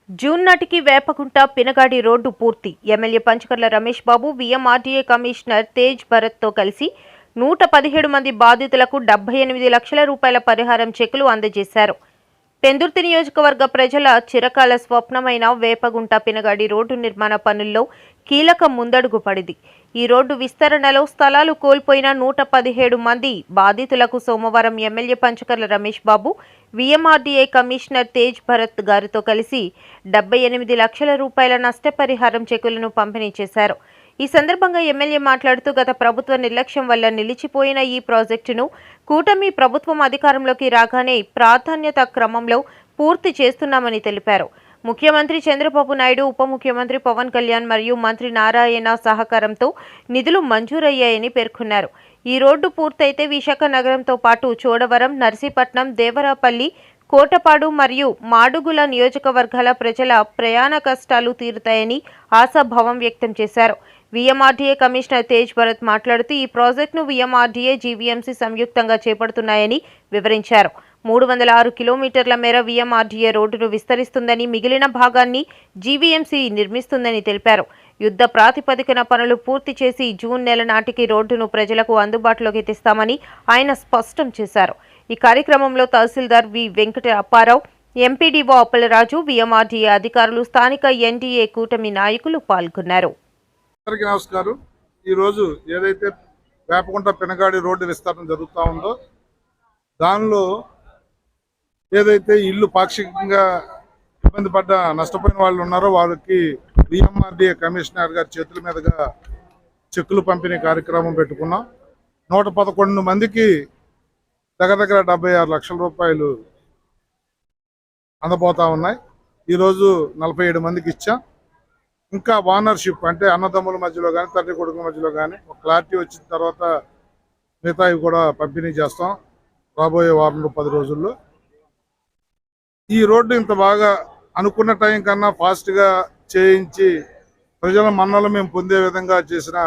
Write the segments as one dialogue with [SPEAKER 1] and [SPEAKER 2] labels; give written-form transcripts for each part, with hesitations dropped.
[SPEAKER 1] June నాటికి Vepakunta పినగాడి road పూర్తి. MLA Panchakarla Ramesh Babu VMRDA commissioner Tej భరత్తో కలిసి 117 మంది బాధితులకు 78 లక్షల రూపాయల పరిహారం చెక్కులు అందజేశారు. పెందుర్తి నియోజకవర్గ ప్రజల చిరకాల స్వప్నమైన వేపగుంట పినగాడి రోడ్డు నిర్మాణ పనుల్లో కీలక ముందడుగు పడింది. ఈ రోడ్డు విస్తరణలో స్థలాలు కోల్పోయిన 117 మంది బాధితులకు సోమవారం MLA Panchakarla Ramesh Babu VMRDA commissioner Tej Bharat గారితో కలిసి 78 లక్షల రూపాయల నష్టపరిహారం చెక్కులను పంపిణీ చేశారు. ఈ సందర్భంగా ఎమ్మెల్యే మాట్లాడుతూ గత ప్రభుత్వ నిర్లక్ష్యం వల్ల నిలిచిపోయిన ఈ ప్రాజెక్టును కూటమి ప్రభుత్వం అధికారంలోకి రాగానే ప్రాధాన్యత క్రమంలో పూర్తి చేస్తున్నామని తెలిపారు. ముఖ్యమంత్రి చంద్రబాబు నాయుడు, ఉప ముఖ్యమంత్రి పవన్ కళ్యాణ్ మరియు మంత్రి నారాయణ సహకారంతో నిధులు మంజూరయ్యాయని పేర్కొన్నారు. ఈ రోడ్డు పూర్తయితే విశాఖ నగరంతో పాటు చోడవరం, నర్సీపట్నం, దేవరాపల్లి, కోటపాడు మరియు మాడుగుల నియోజకవర్గాల ప్రజల ప్రయాణ కష్టాలు తీరుతాయని ఆశాభావం వ్యక్తం చేశారు. వీఎంఆర్డీఏ కమిషనర్ తేజ్ భరత్ మాట్లాడుతూ ఈ ప్రాజెక్టును వీఎంఆర్డీఏ, జీవీఎంసీ సంయుక్తంగా చేపడుతున్నాయని వివరించారు. 306 కిలోమీటర్ల మేర వీఎంఆర్డీఏ రోడ్డును విస్తరిస్తుందని, మిగిలిన భాగాన్ని జీవీఎంసీ నిర్మిస్తుందని తెలిపారు. యుద్ధ ప్రాతిపదికన పనులు పూర్తి చేసి జూన్ నెల నాటికి రోడ్డును ప్రజలకు అందుబాటులోకి తెస్తామని ఆయన స్పష్టం చేశారు. ఈ కార్యక్రమంలో తహసీల్దార్ వి వెంకట అప్పారావు, ఎంపీడీఓ అప్పలరాజు, వీఎంఆర్డీఏ అధికారులు, స్థానిక ఎన్డీఏ కూటమి నాయకులు పాల్గొన్నారు.
[SPEAKER 2] అందరికీ నమస్కారం. ఈరోజు ఏదైతే వేపకుంట పినగాడి రోడ్డు విస్తరణ జరుగుతూ ఉందో దానిలో ఏదైతే ఇల్లు పాక్షికంగా ఇబ్బంది పడ్డ నష్టపోయిన వాళ్ళు ఉన్నారో వాళ్ళకి వీఎంఆర్డీఏ కమిషనర్ గారి చేతుల మీదుగా చెక్కులు పంపిణీ కార్యక్రమం పెట్టుకున్నాం. 111 మందికి దగ్గర 76 లక్షల రూపాయలు అందబోతా ఉన్నాయి. ఈరోజు 47 మందికి ఇచ్చాం. ఇంకా ఓనర్షిప్ అంటే అన్నదమ్ముల మధ్యలో కానీ, తండ్రి కొడుకుల మధ్యలో కానీ ఒక క్లారిటీ వచ్చిన తర్వాత మిగతావి కూడా పంపిణీ చేస్తాం రాబోయే వారంలో 10 రోజుల్లో. ఈ రోడ్డు ఇంత బాగా అనుకున్న టైం కన్నా ఫాస్ట్గా చేయించి ప్రజల మన్నలు మేము పొందే విధంగా చేసిన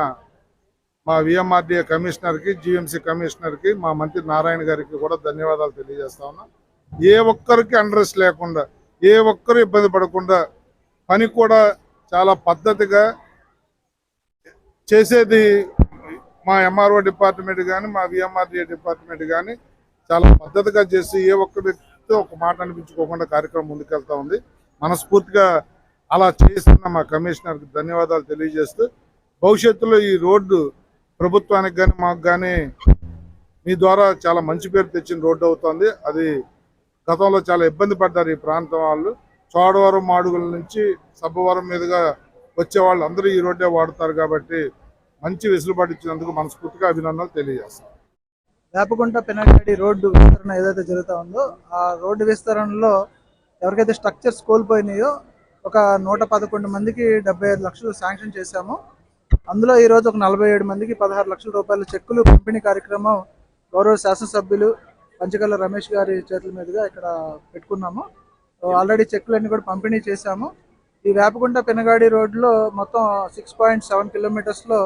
[SPEAKER 2] మా వీఎంఆర్డీఏ కమిషనర్కి, జీఎంసీ కమిషనర్కి, మా మంత్రి నారాయణ గారికి కూడా ధన్యవాదాలు తెలియజేస్తా ఉన్నాం. ఏ ఒక్కరికి అండ్రెస్ లేకుండా, ఏ ఒక్కరు ఇబ్బంది పడకుండా పని కూడా చాలా పద్ధతిగా చేసేది మా ఎంఆర్ఓ డిపార్ట్మెంట్ కానీ, మా వీఎంఆర్డీఏ డిపార్ట్మెంట్ కానీ చాలా పద్ధతిగా చేసి ఏ ఒక్కరితో ఒక మాట అనిపించుకోకుండా కార్యక్రమం ముందుకెళ్తా ఉంది. మనస్ఫూర్తిగా అలా చేస్తున్న మా కమిషనర్కి ధన్యవాదాలు తెలియజేస్తూ, భవిష్యత్తులో ఈ రోడ్డు ప్రభుత్వానికి కానీ మాకు కానీ మీ ద్వారా చాలా మంచి పేరు తెచ్చిన రోడ్డు అవుతుంది. అది గతంలో చాలా ఇబ్బంది పడ్డారు ఈ ప్రాంతం వాళ్ళు. చోడవరం, మాడుగుల నుంచి సబ్బవరం మీదుగా వచ్చే వాళ్ళు అందరూ ఈ రోడ్డే వాడతారు కాబట్టి మంచి వెసులుబాటు ఇచ్చినందుకు మనస్ఫూర్తిగా అభినందనలు తెలియజేస్తాం.
[SPEAKER 3] వేపకుంట పినగాడి రోడ్డు విస్తరణ ఏదైతే జరుగుతూ ఉందో ఆ రోడ్డు విస్తరణలో ఎవరికైతే స్ట్రక్చర్స్ కోల్పోయినాయో ఒక 111 మందికి 75 లక్షలు శాంక్షన్ చేశాము. అందులో ఈరోజు ఒక 47 మందికి 16 లక్షల రూపాయల చెక్కులు పంపిణీ కార్యక్రమం గౌరవ శాసనసభ్యులు పంచకర్ల రమేష్ గారి చేతుల మీదుగా ఇక్కడ పెట్టుకున్నాము. ఆల్రెడీ చెక్కులన్నీ కూడా పంపిణీ చేశాము. ఈ వేపకుంట పినగాడి రోడ్లో మొత్తం 6.7 కిలోమీటర్స్లో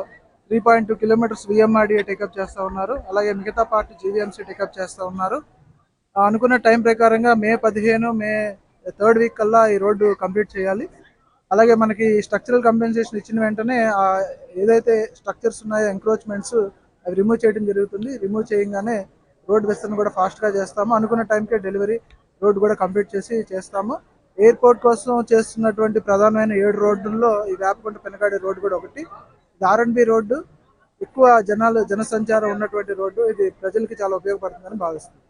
[SPEAKER 3] 3.2 కిలోమీటర్స్ వీఎంఆర్డీఏ టేకప్ చేస్తూ ఉన్నారు. అలాగే మిగతా పార్టీ జీవీఎంసీ టేకప్ చేస్తూ ఉన్నారు. అనుకున్న టైం ప్రకారంగా మే 15, మే 3rd వీక్ కల్లా ఈ రోడ్డు కంప్లీట్ చేయాలి. అలాగే మనకి స్ట్రక్చరల్ కంపెన్సేషన్ ఇచ్చిన వెంటనే ఏదైతే స్ట్రక్చర్స్ ఉన్నాయో ఎంక్రోచ్మెంట్స్ అవి రిమూవ్ చేయడం జరుగుతుంది. రిమూవ్ చేయగానే రోడ్డు విస్తరణ కూడా ఫాస్ట్గా చేస్తాము. అనుకున్న టైంకే డెలివరీ రోడ్డు కూడా కంప్లీట్ చేస్తాము. ఎయిర్పోర్ట్ కోసం చేస్తున్నటువంటి ప్రధానమైన 7 రోడ్డుల్లో ఈ వేపకుంట పినగాడి రోడ్డు కూడా ఒకటి. ఇది ఆర్ఎండ్బి రోడ్డు, ఎక్కువ జనసంచారం ఉన్నటువంటి రోడ్డు. ఇది ప్రజలకి చాలా ఉపయోగపడుతుందని భావిస్తుంది.